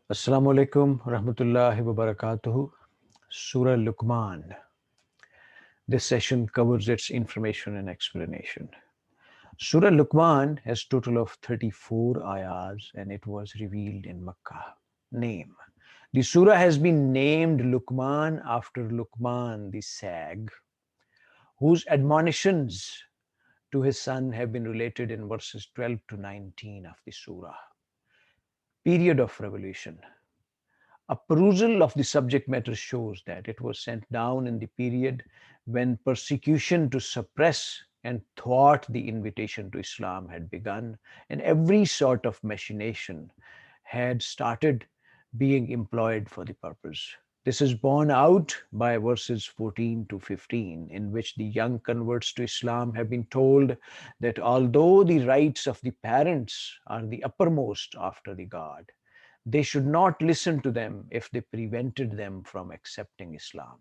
Assalamu alaikum rahmatullahi wa barakatuhu. Surah Luqman. This session covers its information and explanation. Surah Luqman has total of 34 ayahs and it was revealed in Makkah. Name. The surah has been named Luqman after Luqman the sag, whose admonitions to his son have been related in verses 12 to 19 of the surah. Period of revelation. A perusal of the subject matter shows that it was sent down in the period when persecution to suppress and thwart the invitation to Islam had begun, and every sort of machination had started being employed for the purpose. This is borne out by verses 14 to 15, in which the young converts to Islam have been told that although the rights of the parents are the uppermost after the God, they should not listen to them if they prevented them from accepting Islam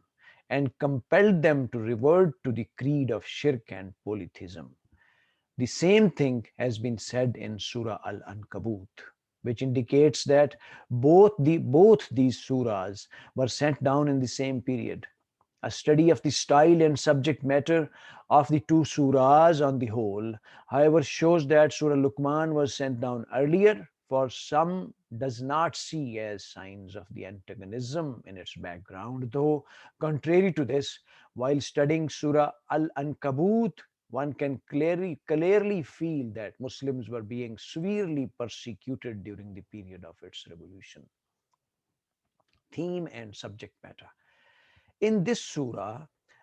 and compelled them to revert to the creed of shirk and polytheism. The same thing has been said in Surah Al-Ankabut, which indicates that both these surahs were sent down in the same period. A study of the style and subject matter of the two surahs on the whole, however, shows that Surah Luqman was sent down earlier, for some does not see as signs of the antagonism in its background, though contrary to this, while studying Surah Al-Ankabut, one can clearly feel that Muslims were being severely persecuted during the period of its revolution. Theme and subject matter. In this surah,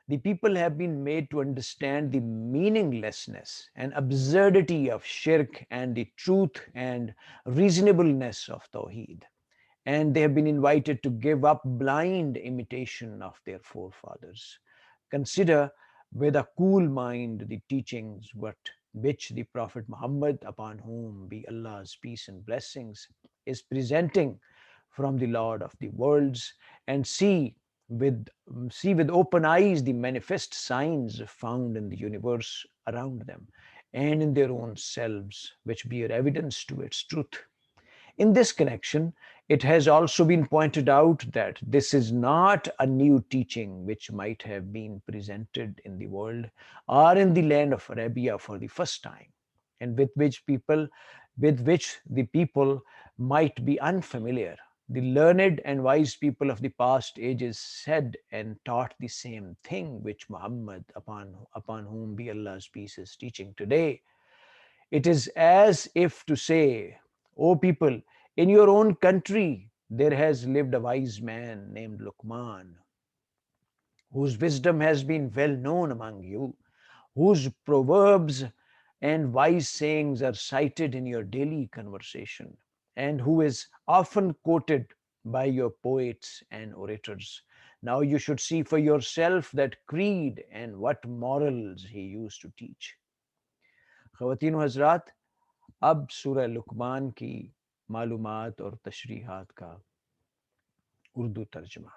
the people have been made to understand the meaninglessness and absurdity of shirk and the truth and reasonableness of Tawheed. And they have been invited to give up blind imitation of their forefathers. Consider with a cool mind the teachings which the Prophet Muhammad, upon whom be Allah's peace and blessings, is presenting from the Lord of the worlds, and with see with open eyes the manifest signs found in the universe around them and in their own selves, which bear evidence to its truth. In this connection, it has also been pointed out that this is not a new teaching which might have been presented in the world or in the land of Arabia for the first time, and with which the people might be unfamiliar. The learned and wise people of the past ages said and taught the same thing which Muhammad, upon whom be Allah's peace, is teaching today. It is as if to say, O people, in your own country there has lived a wise man named Luqman, whose wisdom has been well known among you, whose proverbs and wise sayings are cited in your daily conversation, and who is often quoted by your poets and orators. Now you should see for yourself that creed and what morals he used to teach. خواتین و حضرات، اب سورہ لقمان کی معلومات اور تشریحات کا اردو ترجمہ۔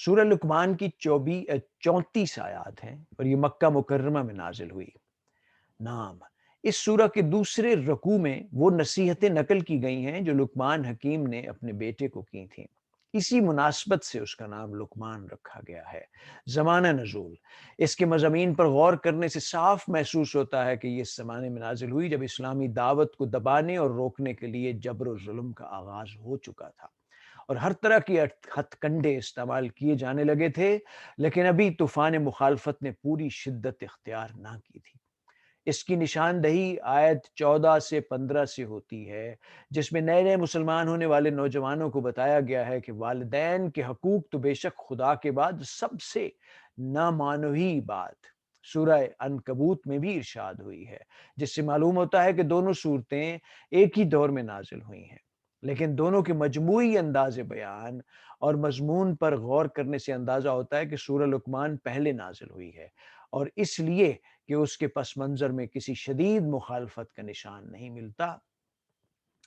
سورہ لقمان کی 34 آیات ہیں اور یہ مکہ مکرمہ میں نازل ہوئی۔ نام: اس سورہ کے دوسرے رکوع میں وہ نصیحتیں نقل کی گئی ہیں جو لقمان حکیم نے اپنے بیٹے کو کی تھیں۔ اسی مناسبت سے اس کا نام لقمان رکھا گیا ہے۔ زمانہ نزول: اس کے مضامین پر غور کرنے سے صاف محسوس ہوتا ہے کہ یہ اس زمانے میں نازل ہوئی جب اسلامی دعوت کو دبانے اور روکنے کے لیے جبر و ظلم کا آغاز ہو چکا تھا اور ہر طرح کے ہتھ کنڈے استعمال کیے جانے لگے تھے، لیکن ابھی طوفان مخالفت نے پوری شدت اختیار نہ کی تھی۔ اس کی نشاندہی آیت 14 سے 15 سے ہوتی ہے، جس میں نئے مسلمان ہونے والے نوجوانوں کو بتایا گیا ہے کہ والدین کے حقوق تو بے شک خدا کے بعد سب سے نامعنوی بات سورہ عنکبوت میں بھی ارشاد ہوئی ہے، جس سے معلوم ہوتا ہے کہ دونوں صورتیں ایک ہی دور میں نازل ہوئی ہیں، لیکن دونوں کے مجموعی انداز بیان اور مضمون پر غور کرنے سے اندازہ ہوتا ہے کہ سورہ لقمان پہلے نازل ہوئی ہے، اور اس لیے کہ اس کے پس منظر میں کسی شدید مخالفت کا نشان نہیں ملتا،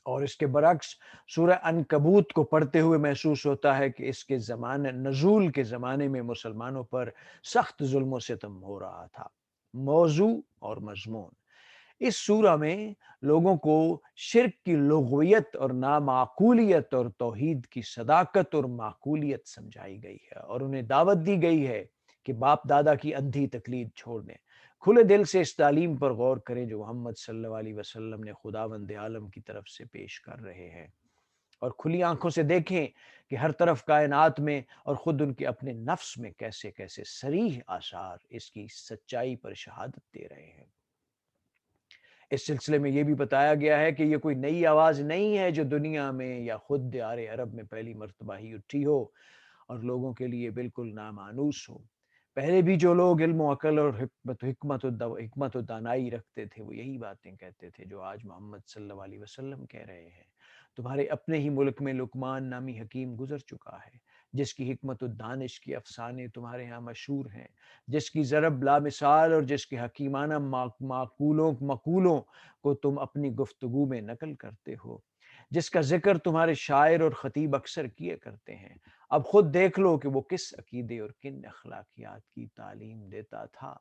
اور اس کے برعکس سورہ عنکبوت کو پڑھتے ہوئے محسوس ہوتا ہے کہ اس کے نزول کے زمانے میں مسلمانوں پر سخت ظلم و ستم ہو رہا تھا۔ موضوع اور مضمون: اس سورہ میں لوگوں کو شرک کی لغویت اور نامعقولیت اور توحید کی صداقت اور معقولیت سمجھائی گئی ہے، اور انہیں دعوت دی گئی ہے کہ باپ دادا کی اندھی تقلید چھوڑ دیں، کھلے دل سے اس تعلیم پر غور کریں جو محمد صلی اللہ علیہ وسلم نے خداوند عالم کی طرف سے پیش کر رہے ہیں، اور کھلی آنکھوں سے دیکھیں کہ ہر طرف کائنات میں اور خود ان کے اپنے نفس میں کیسے کیسے صریح آثار اس کی سچائی پر شہادت دے رہے ہیں۔ اس سلسلے میں یہ بھی بتایا گیا ہے کہ یہ کوئی نئی آواز نہیں ہے جو دنیا میں یا خود دیار عرب میں پہلی مرتبہ ہی اٹھی ہو اور لوگوں کے لیے بالکل نامانوس ہو۔ پہلے بھی جو لوگ علم و عقل اور حکمت و دانائی رکھتے تھے وہ یہی باتیں کہتے تھے جو آج محمد صلی اللہ علیہ وسلم کہہ رہے ہیں۔ تمہارے اپنے ہی ملک میں لقمان نامی حکیم گزر چکا ہے، جس کی حکمت و دانش کے افسانے تمہارے ہاں مشہور ہیں، جس کی ضرب لامثال اور جس کے حکیمانہ مقولوں کو تم اپنی گفتگو میں نقل کرتے ہو، جس کا ذکر تمہارے شاعر اور خطیب اکثر کیے کرتے ہیں۔ اب خود دیکھ لو کہ وہ کس عقیدے اور کن اخلاقیات کی تعلیم دیتا تھا۔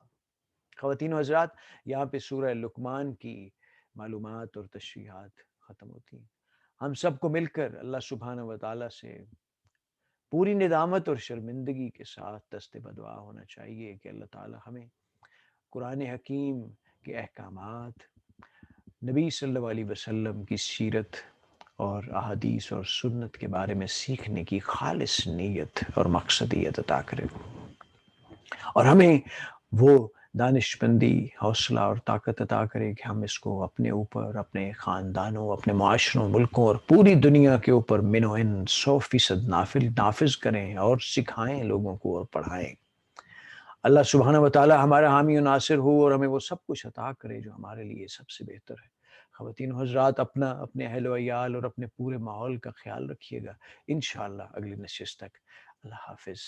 خواتین و حضرات، یہاں پہ سورہ لقمان کی معلومات اور تشریحات ختم ہوتی ہیں۔ ہم سب کو مل کر اللہ سبحانہ و تعالیٰ سے پوری ندامت اور شرمندگی کے ساتھ دست بدعا ہونا چاہیے کہ اللہ تعالیٰ ہمیں قرآن حکیم کے احکامات، نبی صلی اللہ علیہ وسلم کی سیرت اور احادیث اور سنت کے بارے میں سیکھنے کی خالص نیت اور مقصدیت عطا کرے، اور ہمیں وہ دانشمندی، حوصلہ اور طاقت عطا کرے کہ ہم اس کو اپنے اوپر، اپنے خاندانوں، اپنے معاشروں، ملکوں اور پوری دنیا کے اوپر منوعن 100% نافذ کریں اور سکھائیں لوگوں کو اور پڑھائیں۔ اللہ سبحانہ و تعالی ہمارا حامی و ناصر ہو اور ہمیں وہ سب کچھ عطا کرے جو ہمارے لیے سب سے بہتر ہے۔ خواتین و حضرات، اپنے اہل و عیال اور اپنے پورے ماحول کا خیال رکھیے گا۔ انشاءاللہ اگلی نشست تک اللہ حافظ۔